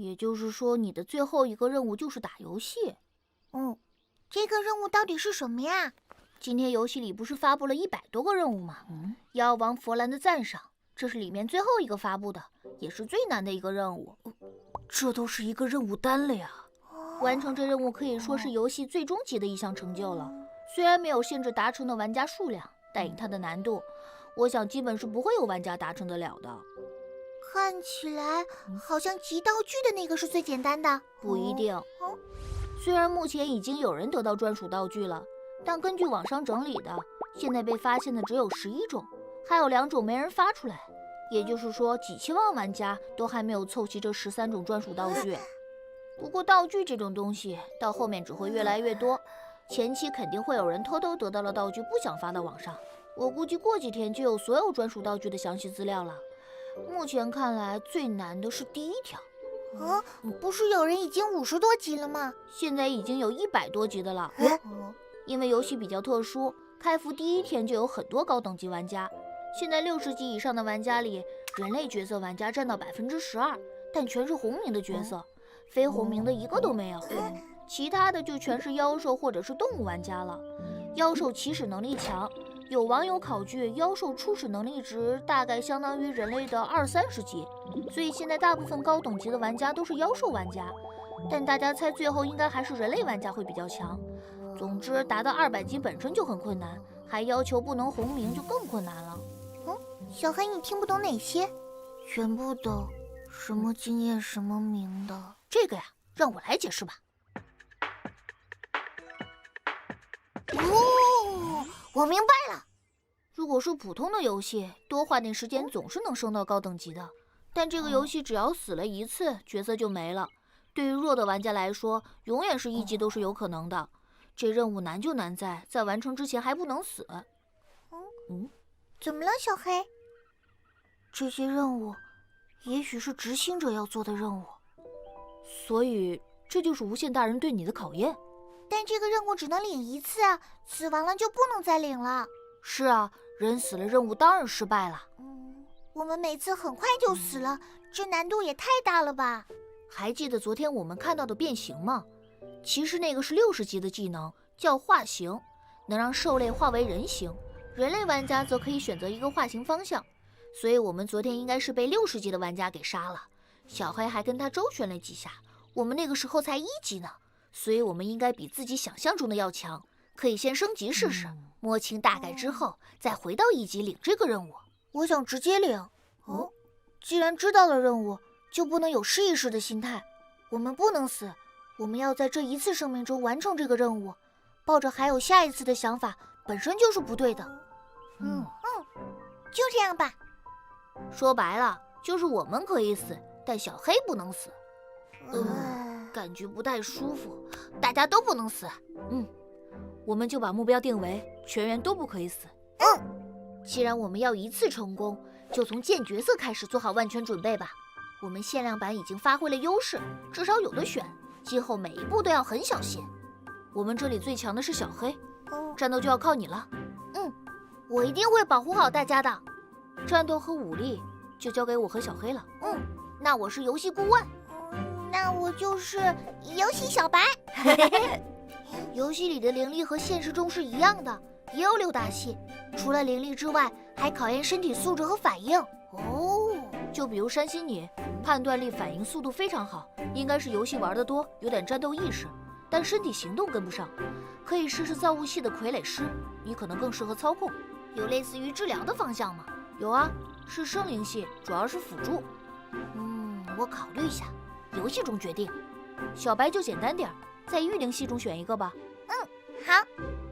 也就是说，你的最后一个任务就是打游戏。这个任务到底是什么呀？今天游戏里不是发布了100多个任务吗？妖王佛兰的赞赏，这是里面最后一个发布的，也是最难的一个任务。这都是一个任务单了呀！完成这任务可以说是游戏最终极的一项成就了。虽然没有限制达成的玩家数量，但以它的难度，我想基本是不会有玩家达成得了的。看起来好像集道具的那个是最简单的。不一定。虽然目前已经有人得到专属道具了，但根据网上整理的，现在被发现的只有11种，还有2种没人发出来。也就是说，几千万玩家都还没有凑齐这13种专属道具。不过道具这种东西到后面只会越来越多，前期肯定会有人偷偷得到了道具不想发到网上。我估计过几天就有所有专属道具的详细资料了。目前看来最难的是第1条。不是有人已经50多级了吗？现在已经有100多级的了。因为游戏比较特殊，开服第1天就有很多高等级玩家。现在60级以上的玩家里，人类角色玩家占到12%，但全是红名的角色，非红名的一个都没有。其他的就全是妖兽或者是动物玩家了。妖兽起始能力强，有网友考据，妖兽初始能力值大概相当于人类的20-30级，所以现在大部分高等级的玩家都是妖兽玩家，但大家猜最后应该还是人类玩家会比较强。总之，达到200级本身就很困难，还要求不能红名就更困难了。小黑，你听不懂哪些？全部懂，什么经验什么名的。这个呀，让我来解释吧。我明白了。如果是普通的游戏，多花点时间总是能升到高等级的。但这个游戏只要死了1次，角色就没了。对于弱的玩家来说，永远是1级都是有可能的。这任务难就难在完成之前还不能死。怎么了，小黑？这些任务也许是执行者要做的任务，所以这就是无限大人对你的考验。但这个任务只能领1次啊，死完了就不能再领了。是啊，人死了任务当然失败了。我们每次很快就死了，这难度也太大了吧？还记得昨天我们看到的变形吗？其实那个是60级的技能，叫化形，能让兽类化为人形。人类玩家则可以选择一个化形方向，所以我们昨天应该是被60级的玩家给杀了。小黑还跟他周旋了几下，我们那个时候才1级呢，所以我们应该比自己想象中的要强。可以先升级试试，摸清大概之后，再回到1级领这个任务。我想直接领。既然知道了任务，就不能有试一试的心态。我们不能死，我们要在这1次生命中完成这个任务。抱着还有下一次的想法，本身就是不对的。就这样吧。说白了，就是我们可以死，但小黑不能死。感觉不太舒服，大家都不能死。我们就把目标定为全员都不可以死。既然我们要1次成功，就从建角色开始做好万全准备吧。我们限量版已经发挥了优势，至少有的选，今后每一步都要很小心。我们这里最强的是小黑，战斗就要靠你了。我一定会保护好大家的。战斗和武力就交给我和小黑了。那我是游戏顾问。那我就是游戏小白。游戏里的灵力和现实中是一样的，也有6大系，除了灵力之外，还考验身体素质和反应。就比如山西你，判断力、反应速度非常好，应该是游戏玩得多，有点战斗意识，但身体行动跟不上。可以试试造物系的傀儡师，你可能更适合操控。有类似于治疗的方向吗？有啊，是生灵系，主要是辅助。我考虑一下，游戏中决定。小白就简单点，在御灵系中选一个吧。好。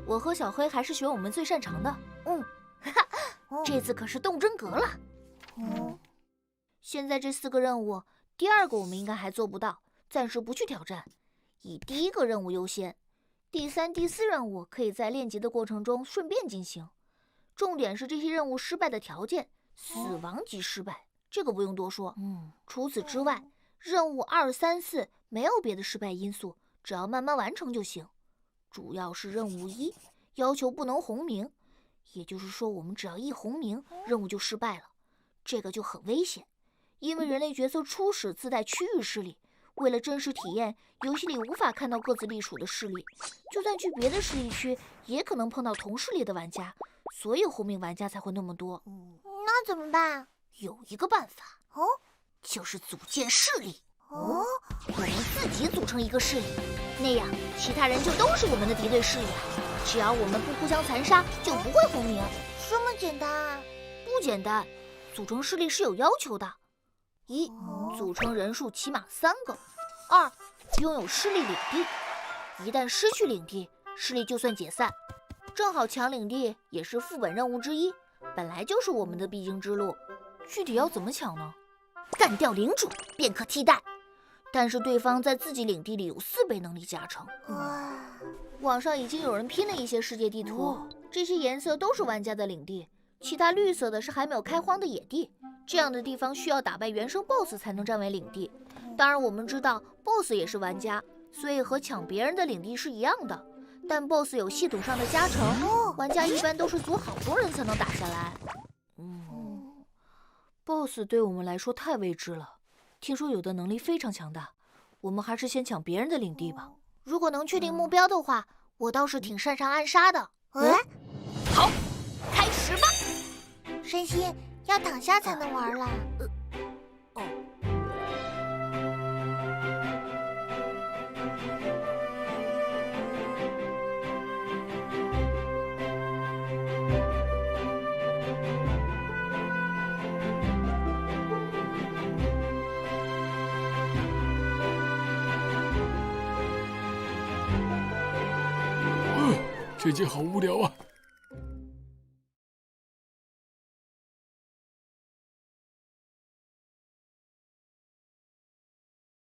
我和小黑还是选我们最擅长的。这次可是动真格了。现在这4个任务，第2个我们应该还做不到，暂时不去挑战，以第1个任务优先。第3、第4任务可以在练级的过程中顺便进行。重点是这些任务失败的条件，死亡即失败，这个不用多说。除此之外，任务2、3、4没有别的失败因素，只要慢慢完成就行。主要是任务1要求不能红名，也就是说我们只要一红名，任务就失败了。这个就很危险，因为人类角色初始自带区域视力，为了真实体验，游戏里无法看到各自隶属的势力，就算去别的势力区，也可能碰到同势力的玩家，所以红名玩家才会那么多。那怎么办？有一个办法哦，就是组建势力。哦，我们自己组成一个势力，那样其他人就都是我们的敌对势力了。只要我们不互相残杀，就不会红名。这么简单啊？不简单，组成势力是有要求的。一，组成人数起码3个。2，拥有势力领地，一旦失去领地，势力就算解散。正好抢领地也是副本任务之一，本来就是我们的必经之路。具体要怎么抢呢？干掉领主便可替代，但是对方在自己领地里有4倍能力加成。网上已经有人拼了一些世界地图，这些颜色都是玩家的领地，其他绿色的是还没有开荒的野地。这样的地方需要打败原生 BOSS 才能占为领地。当然我们知道 BOSS 也是玩家，所以和抢别人的领地是一样的，但 BOSS 有系统上的加成，玩家一般都是组好多人才能打下来。BOSS 对我们来说太未知了，听说有的能力非常强大，我们还是先抢别人的领地吧。如果能确定目标的话，我倒是挺擅长暗杀的。好，开始吧。山心，要躺下才能玩了。这集好无聊啊！